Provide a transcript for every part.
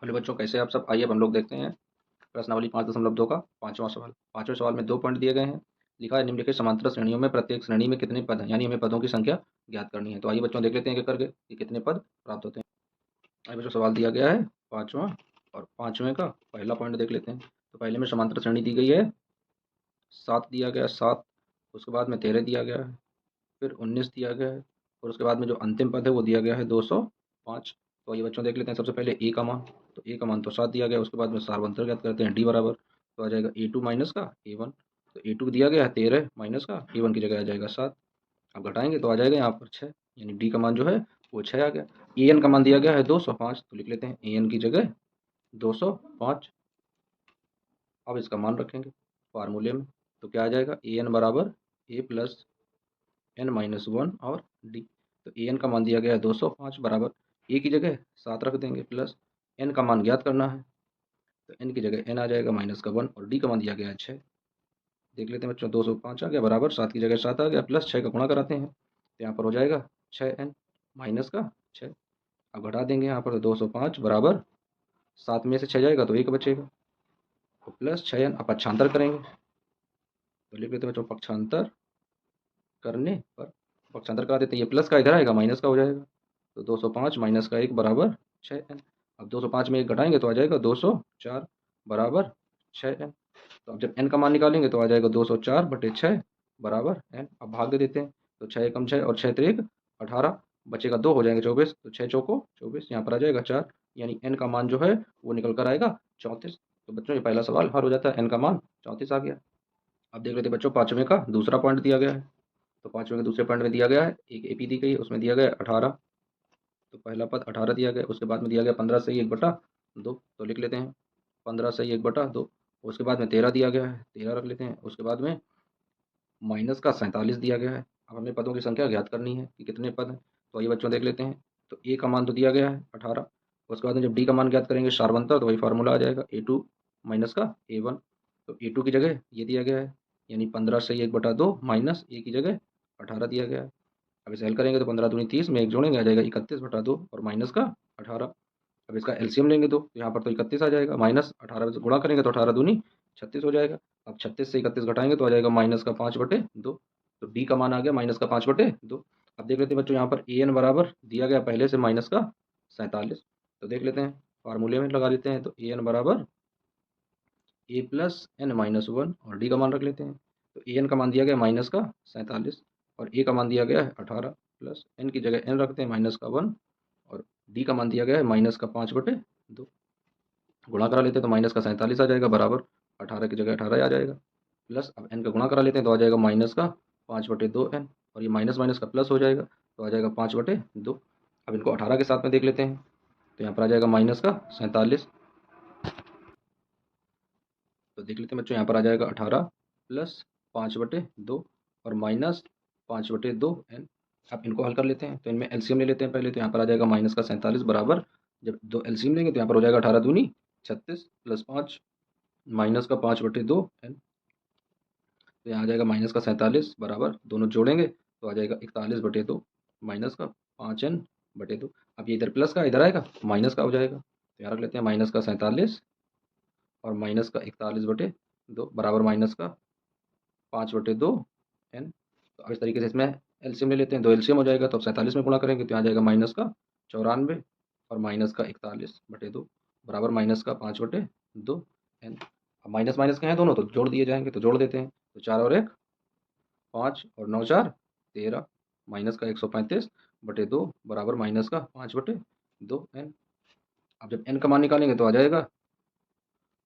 Hello बच्चों, कैसे आप सब? आइए अब हम लोग देखते हैं प्रश्नावली 5.2 का पांचवा सवाल। पांचवें सवाल में 2 पॉइंट दिए गए हैं। लिखा है निम्नलिखित समांतर श्रेणियों में प्रत्येक श्रेणी में कितने पद हैं, यानी हमें पदों की संख्या ज्ञात करनी है। तो आइए बच्चों देख लेते हैं कि करके कि कितने पद प्राप्त होते हैं। आइए बच्चों, सवाल दिया गया है पांचवा, और पांचवें का पहला पॉइंट देख लेते हैं। तो पहले में समांतर श्रेणी दी गई है 7 दिया गया है, 7। उसके बाद में 13 दिया गया है, फिर 19 दिया गया है, और उसके बाद में जो अंतिम पद है वो दिया गया है 205। तो ये बच्चों देख लेते हैं सबसे पहले ए का मान। तो ए का मान तो 7 दिया गया है, उसके बाद में सार्वंतर ज्ञात करते हैं डी बराबर, तो आ जाएगा ए टू माइनस का ए वन। तो ए टू दिया गया है 13 माइनस का ए वन की जगह आ जाएगा 7। अब घटाएंगे तो आ जाएगा यहाँ पर 6, यानी डी का मान जो है वो 6 आ गया। ए एन का मान दिया गया है 205, तो लिख लेते हैं ए एन की जगह 205। अब इसका मान रखेंगे फार्मूले में, तो क्या आ जाएगा ए एन बराबर ए प्लस एन माइनस वन और डी। तो ए एन का मान दिया गया है 205 बराबर ए की जगह 7 रख देंगे, प्लस एन का मान ज्ञात करना है, तो एन की जगह एन आ जाएगा माइनस का 1, और डी का मान दिया गया है 6। देख लेते हैं बच्चों, 205 आ गया बराबर 7 की जगह 7 आ गया, प्लस 6 का गुणा कराते हैं तो यहाँ पर हो जाएगा 6n माइनस का 6। अब घटा देंगे यहाँ पर, तो 205 बराबर 7 में से 6 जाएगा तो 1 बचेगा, तो प्लस 6n। अब पक्षांतर करेंगे तो लिख लेते हैं बच्चों पक्षांतर करने पर, पक्षांतर करा देते हैं, ये प्लस का इधर आएगा माइनस का हो जाएगा, तो 205 माइनस का 1 बराबर 6n। अब 205 में 1 घटाएंगे तो आ जाएगा 204 बराबर 6n। तो अब जब n का मान निकालेंगे तो आ जाएगा 204/6 बराबर n। अब भाग दे देते हैं, तो 6 एकम 6 और 6 त्रिक 18, बचेगा 2 हो जाएंगे 24, तो 6 चौको 24, यहाँ पर आ जाएगा 4, यानी n का मान जो है वो निकल कर आएगा 34। तो बच्चों ये पहला सवाल हल हो जाता है, n का मान 34 आ गया। अब देख लेते हैं बच्चों पाँचवें का दूसरा पॉइंट दिया गया है। तो पाँचवें के दूसरे पॉइंट में दिया गया है एक एपी दी गई है, उसमें दिया गया है 18। तो पहला पद 18 दिया गया, उसके बाद में दिया गया 15 से 1/2, तो लिख लेते हैं 15 से 1/2। उसके बाद में 13 दिया गया है, 13 रख लेते हैं। उसके बाद में माइनस का 47 दिया गया है। अब हमें पदों की संख्या ज्ञात करनी है कि कितने पद हैं, तो ये बच्चों देख लेते हैं। तो ए का मान तो दिया गया है 18, उसके बाद में जब डी का मान ज्ञात करेंगे सार्वंतर, तो वही फार्मूला आ जाएगा ए टू माइनस का ए वन। तो ए टू की जगह ये दिया गया है, यानी 15 से 1/2 माइनस ए की जगह 18 दिया गया है। अब इसे हल करेंगे तो 15 दूनी 30 में एक जोड़ेंगे आ जाएगा 31/2 और माइनस का 18। अब इसका एलसीएम लेंगे तो यहाँ पर तो 31 आ जाएगा, माइनस 18 से गुणा करेंगे तो 18 दूनी 36 हो जाएगा। अब 36 से 31 घटाएंगे तो आ जाएगा माइनस का 5/2। तो डी का मान आ गया माइनस का 5/2। अब देख लेते हैं बच्चों, यहाँ पर ए एन बराबर दिया गया पहले से माइनस का 47। तो देख लेते हैं फार्मूले में लगा लेते हैं, तो ए एन बराबर ए प्लस एन माइनस वन, और डी का मान रख लेते हैं। तो ए एन का मान दिया गया माइनस का 47, और ए का मान दिया गया है 18, प्लस एन की जगह एन रखते हैं माइनस का 1, और डी का मान दिया गया है माइनस का 5/2। गुणा करा लेते हैं तो माइनस का 47 आ जाएगा बराबर 18 की जगह 18 आ जाएगा, प्लस अब एन का गुणा करा लेते हैं तो आ जाएगा माइनस का 5/2n, और ये माइनस माइनस का प्लस हो जाएगा तो आ जाएगा 5/2। अब इनको 18 के साथ में देख लेते हैं, तो यहाँ पर आ जाएगा माइनस का 47। तो देख लेते हैं बच्चों, यहाँ पर आ जाएगा 18 प्लस 5/2 और माइनस 5/2n। अब इनको हल कर लेते हैं, तो इनमें एलसीएम ले लेते हैं पहले, तो यहाँ पर आ जाएगा माइनस का 47 बराबर, जब दो एलसीएम लेंगे तो यहाँ पर हो जाएगा 18 दूनी 36 प्लस 5 माइनस का 5/2n। तो यहाँ आ जाएगा माइनस का 47 बराबर, दोनों जोड़ेंगे तो आ जाएगा 41/2 माइनस का 5n/2। अब ये इधर प्लस का इधर आएगा माइनस का हो जाएगा, तो यहाँ रख लेते हैं माइनस का 47 और माइनस का 41/2 बराबर माइनस का 5/2n। तो अब इस तरीके से इसमें एलसीएम ले लेते हैं, दो एलसीएम हो जाएगा, तो 47 में गुणा करेंगे तो यहाँ आ जाएगा माइनस का 94 और माइनस का 41/2 बराबर माइनस का 5/2n। अब माइनस माइनस के हैं दोनों, तो जोड़ दिए जाएंगे, तो जोड़ देते हैं, तो 4 और 1 5 और 9 4 13 माइनस का 135/2 बराबर माइनस का 5/2n। अब जब n का मान निकालेंगे तो आ जाएगा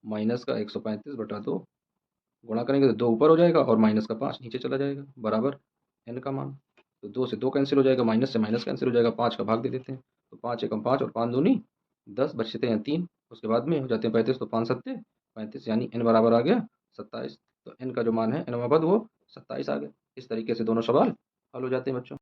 माइनस का 135/2, गुणा करेंगे तो 2 ऊपर हो जाएगा और माइनस का 5 नीचे चला जाएगा बराबर n का मान। तो 2 से 2 कैंसिल हो जाएगा, माइनस से माइनस कैंसिल हो जाएगा, 5 का भाग दे देते हैं, तो 5 एकम 5 और 5 दूनी 10, बचते हैं 3, उसके बाद में हो जाते हैं 35, तो 5 सत्ते 35, यानी n बराबर आ गया 27। तो n का जो मान है nवां पद वो 27 आ गया। इस तरीके से दोनों सवाल हल हो जाते हैं बच्चों।